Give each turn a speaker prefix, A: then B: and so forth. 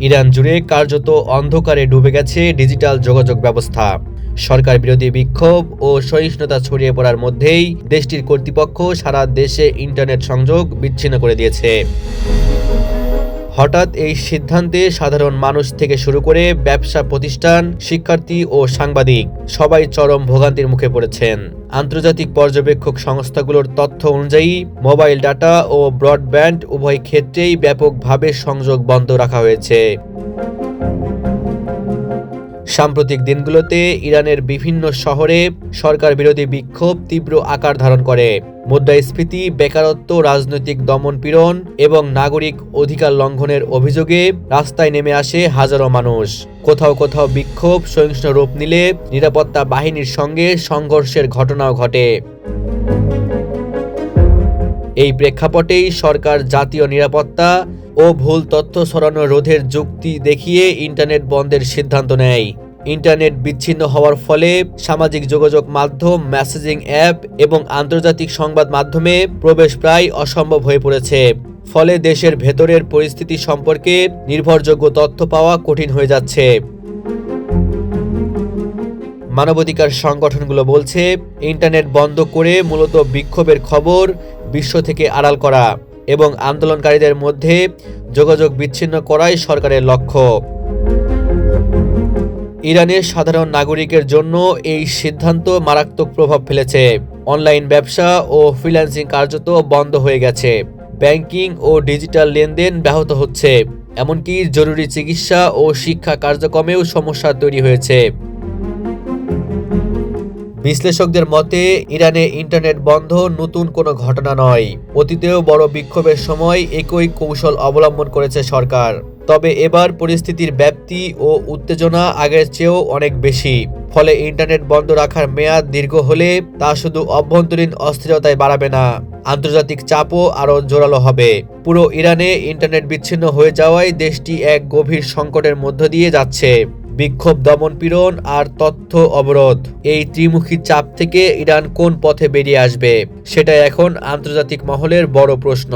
A: Iran জুড়ে কার্যত অন্ধকারে ডুবে গেছে ডিজিটাল যোগাযোগ ব্যবস্থা। সরকার বিরোধী বিক্ষোভ ও সহিংসতা ছড়িয়ে পড়ার মধ্যেই দেশটির কর্তৃপক্ষ সারা দেশে ইন্টারনেট সংযোগ বিচ্ছিন্ন করে দিয়েছে। হঠাৎ এই সিদ্ধান্তে সাধারণ মানুষ থেকে শুরু করে ব্যবসা প্রতিষ্ঠান, শিক্ষার্থী ও সাংবাদিক সবাই চরম ভোগান্তির মুখে পড়েছেন। আন্তর্জাতিক পর্যবেক্ষক সংস্থাগুলোর তথ্য অনুযায়ী মোবাইল ডাটা ও ব্রডব্যান্ড উভয় ক্ষেত্রেই ব্যাপকভাবে সংযোগ বন্ধ রাখা হয়েছে। সাম্প্রতিক দিনগুলোতে ইরানের বিভিন্ন শহরে সরকার বিরোধী বিক্ষোভ তীব্র আকার ধারণ করে। মুদ্রাস্ফীতি, বেকারত্ব, রাজনৈতিক দমনপীড়ন এবং নাগরিক অধিকার লঙ্ঘনের অভিযোগে রাস্তায় নেমে আসে হাজারো মানুষ। কোথাও কোথাও বিক্ষোভ সহিংস রূপ নিলে নিরাপত্তা বাহিনীর সঙ্গে সংঘর্ষের ঘটনাও ঘটে। এই প্রেক্ষাপটেই সরকার জাতীয় নিরাপত্তা ও ভুল তথ্য ছড়ানো রোধের যুক্তি দেখিয়ে ইন্টারনেট বন্ধের সিদ্ধান্ত নেয়। ইন্টারনেট বিচ্ছিন্ন হওয়ার ফলে সামাজিক যোগাযোগ মাধ্যম, মেসেজিং অ্যাপ এবং আন্তর্জাতিক সংবাদ মাধ্যমে প্রবেশ প্রায় অসম্ভব হয়ে পড়েছে। ফলে দেশের ভেতরের পরিস্থিতি সম্পর্কে নির্ভরযোগ্য তথ্য পাওয়া কঠিন হয়ে যাচ্ছে। মানবাধিকার সংগঠনগুলো বলছে, ইন্টারনেট বন্ধ করে মূলত বিক্ষোভের খবর বিশ্ব থেকে আড়াল করা এবং আন্দোলনকারীদের মধ্যে যোগাযোগ বিচ্ছিন্ন করাই সরকারের লক্ষ্য। ইরানের সাধারণ নাগরিকের জন্য এই সিদ্ধান্ত মারাত্মক প্রভাব ফেলেছে। অনলাইন ব্যবসা ও ফ্রিল্যান্সিং কার্যত বন্ধ হয়ে গেছে। ব্যাংকিং ও ডিজিটাল লেনদেন ব্যাহত হচ্ছে। এমনকি জরুরি চিকিৎসা ও শিক্ষা কার্যক্রমেও সমস্যা তৈরি হয়েছে। বিশ্লেষকদের মতে, ইরানে ইন্টারনেট বন্ধ নতুন কোনো ঘটনা নয়। অতীতেও বড় বিক্ষোভের সময় একই কৌশল অবলম্বন করেছে সরকার। তবে এবার পরিস্থিতির ব্যাপ্তি ও উত্তেজনা আগের চেয়েও অনেক বেশি। ফলে ইন্টারনেট বন্ধ রাখার মেয়াদ দীর্ঘ হলে তা শুধু অভ্যন্তরীণ অস্থিরতায় বাড়াবে না, আন্তর্জাতিক চাপও আরও জোরালো হবে। পুরো ইরানে ইন্টারনেট বিচ্ছিন্ন হয়ে যাওয়ায় দেশটি এক গভীর সংকটের মধ্য দিয়ে যাচ্ছে। বিক্ষোভ, দমনপীড়ন আর তথ্য অবরোধ, এই ত্রিমুখী চাপ থেকে ইরান কোন পথে বেরিয়ে আসবে সেটা এখন আন্তর্জাতিক মহলের বড় প্রশ্ন।